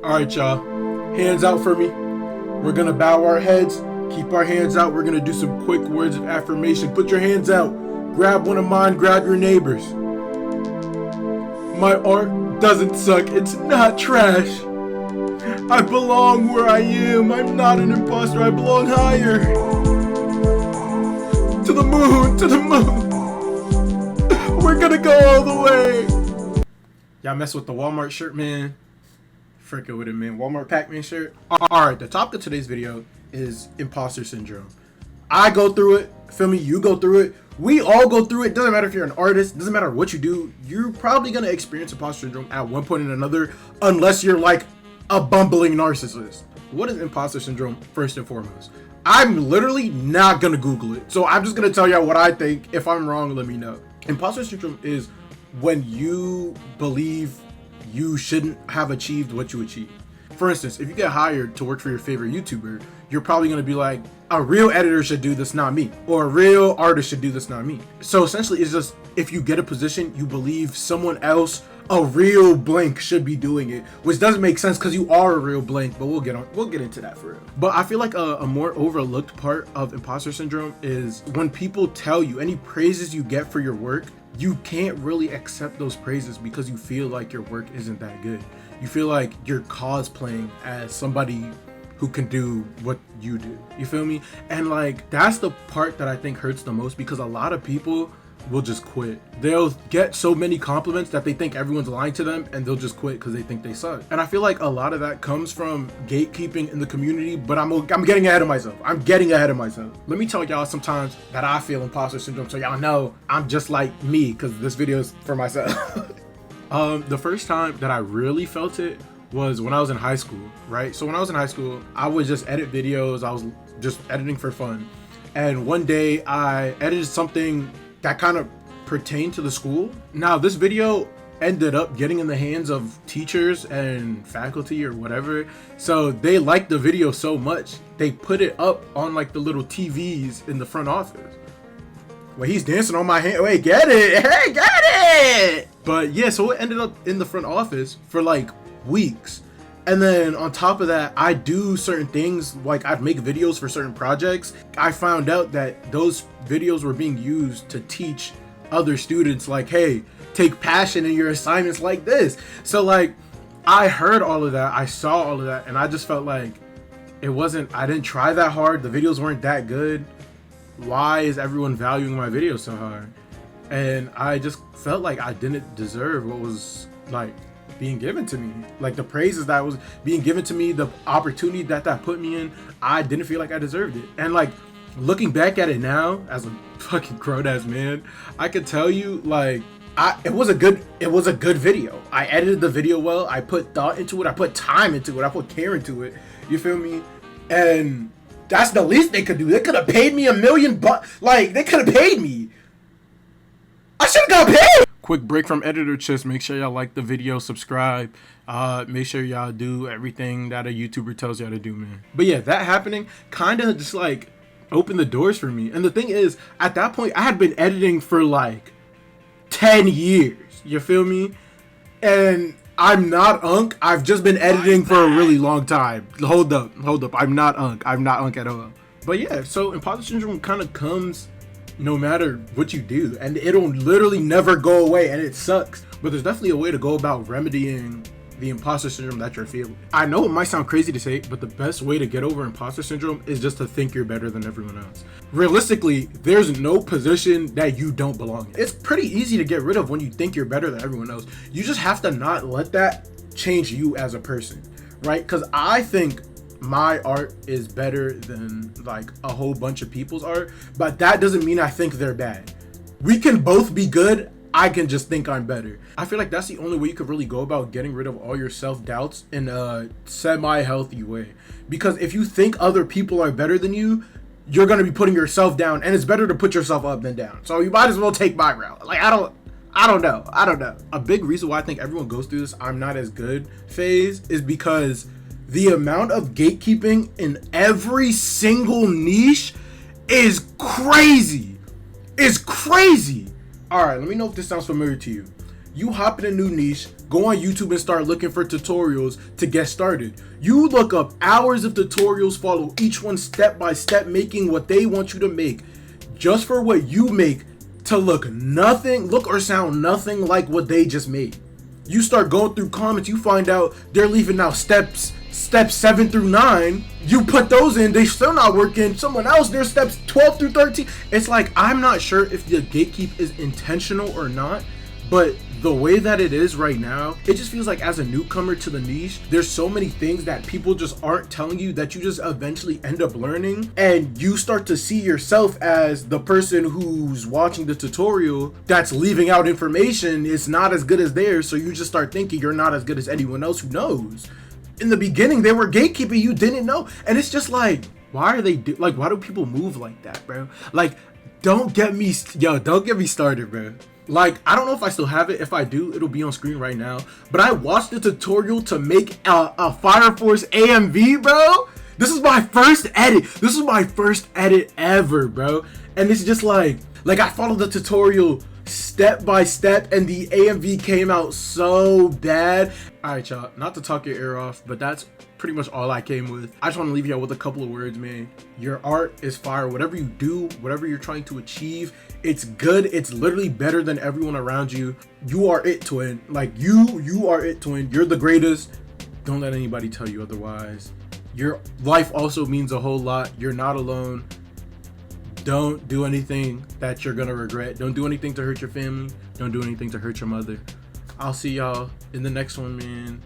Alright, y'all. Hands out for me. We're gonna bow our heads, keep our hands out. We're gonna do some quick words of affirmation. Put your hands out. Grab one of mine, grab your neighbors. My art doesn't suck. It's not trash. I belong where I am. I'm not an imposter. I belong higher. To the moon, to the moon. We're gonna go all the way. Y'all mess with the Walmart shirt, man. Frickin' with it, man. Walmart Pac-Man shirt. Alright, the topic of today's video is imposter syndrome. I go through it. Feel me? You go through it. We all go through it. Doesn't matter if you're an artist. Doesn't matter what you do. You're probably gonna experience imposter syndrome at one point or another, unless you're like a bumbling narcissist. What is imposter syndrome, first and foremost? I'm literally not gonna Google it. So I'm just gonna tell y'all what I think. If I'm wrong, let me know. Imposter syndrome is when you believe you shouldn't have achieved what you achieved. For instance, if you get hired to work for your favorite YouTuber, you're probably going to be like, a real editor should do this, not me. Or a real artist should do this, not me. So essentially, it's just, if you get a position, you believe someone else, a real blank, should be doing it, which doesn't make sense because you are a real blank, but we'll get into that for real. But I feel like a more overlooked part of imposter syndrome is when people tell you any praises you get for your work, you can't really accept those praises because you feel like your work isn't that good. You feel like you're cosplaying as somebody who can do what you do. You feel me? And like, that's the part that I think hurts the most, because a lot of people will just quit. They'll get so many compliments that they think everyone's lying to them, and they'll just quit because they think they suck. And I feel like a lot of that comes from gatekeeping in the community, but I'm getting ahead of myself. Let me tell y'all sometimes that I feel imposter syndrome, so y'all know I'm just like me, because this video is for myself. The first time that I really felt it was when I was in high school, right? So when I was in high school, I would just edit videos. I was just editing for fun. And one day I edited something that kind of pertained to the school. Now, this video ended up getting in the hands of teachers and faculty or whatever. So they liked the video so much, they put it up on like the little TVs in the front office. Wait, he's dancing on my hand. Wait, get it. Hey, get it. But yeah, so it ended up in the front office for like weeks. And then on top of that, I do certain things, like I'd make videos for certain projects. I found out that those videos were being used to teach other students, like, hey, take passion in your assignments like this. So like, I heard all of that, I saw all of that, and I just felt like I didn't try that hard. The videos weren't that good. Why is everyone valuing my videos so hard? And I just felt like I didn't deserve what was like being given to me, like the praises that was being given to me, the opportunity that put me in. I didn't feel like I deserved it. And like, looking back at it now as a fucking grown-ass man, I could tell you, like, it was a good video. I edited the video well. I put thought into it. I put time into it. I put care into it. You feel me? And that's the least they could do. They could have paid me $1 million. Like, they could have paid me. I should have got paid. Quick break from Editor Chest. Make sure y'all like the video, subscribe. Make sure y'all do everything that a YouTuber tells y'all to do, man. But yeah, that happening kind of just like opened the doors for me. And the thing is, at that point, I had been editing for like 10 years. You feel me? And I'm not Unk. I've just been editing for a really long time. Hold up. I'm not Unk at all. But yeah, so imposter syndrome kind of comes no matter what you do, and it'll literally never go away, and it sucks. But there's definitely a way to go about remedying the imposter syndrome that you're feeling. I know it might sound crazy to say, but the best way to get over imposter syndrome is just to think you're better than everyone else. Realistically, there's no position that you don't belong in. It's pretty easy to get rid of when you think you're better than everyone else. You just have to not let that change you as a person, right? Because I think my art is better than like a whole bunch of people's art, but that doesn't mean I think they're bad. We can both be good. I can just think I'm better. I feel like that's the only way you could really go about getting rid of all your self-doubts in a semi-healthy way. Because if you think other people are better than you, you're going to be putting yourself down, and it's better to put yourself up than down. So you might as well take my route. Like, I don't know. A big reason why I think everyone goes through this I'm not as good phase is because the amount of gatekeeping in every single niche is crazy. All right, let me know if this sounds familiar to you. You hop in a new niche, Go on YouTube and start looking for tutorials to get started. You look up hours of tutorials, follow each one step by step, making what they want you to make, just for what you make to look or sound nothing like what they just made. You start going through comments, you find out they're leaving out steps 7 through 9. You put those in, they still not working. Someone else, their steps 12 through 13. It's like, I'm not sure if the gatekeep is intentional or not, but the way that it is right now, it just feels like as a newcomer to the niche, there's so many things that people just aren't telling you that you just eventually end up learning, and you start to see yourself as the person who's watching the tutorial that's leaving out information is not as good as theirs, so you just start thinking you're not as good as anyone else who knows. In the beginning, they were gatekeeping, you didn't know, and it's just like, why do people move like that, bro? Like, don't get me started, bro. Like, I don't know if I still have it. If I do, it'll be on screen right now. But I watched the tutorial to make a Fire Force AMV, bro. This is my first edit. This is my first edit ever, bro. And it's just like I followed the tutorial step by step, and the AMV came out so bad. All right, y'all, not to talk your ear off, but that's pretty much all I came with. I just want to leave y'all with a couple of words, man. Your art is fire. Whatever you do, whatever you're trying to achieve, it's good. It's literally better than everyone around you. You are it, twin. Like, you are it, twin. You're the greatest. Don't let anybody tell you otherwise. Your life also means a whole lot. You're not alone. Don't do anything that you're gonna regret. Don't do anything to hurt your family. Don't do anything to hurt your mother. I'll see y'all in the next one, man.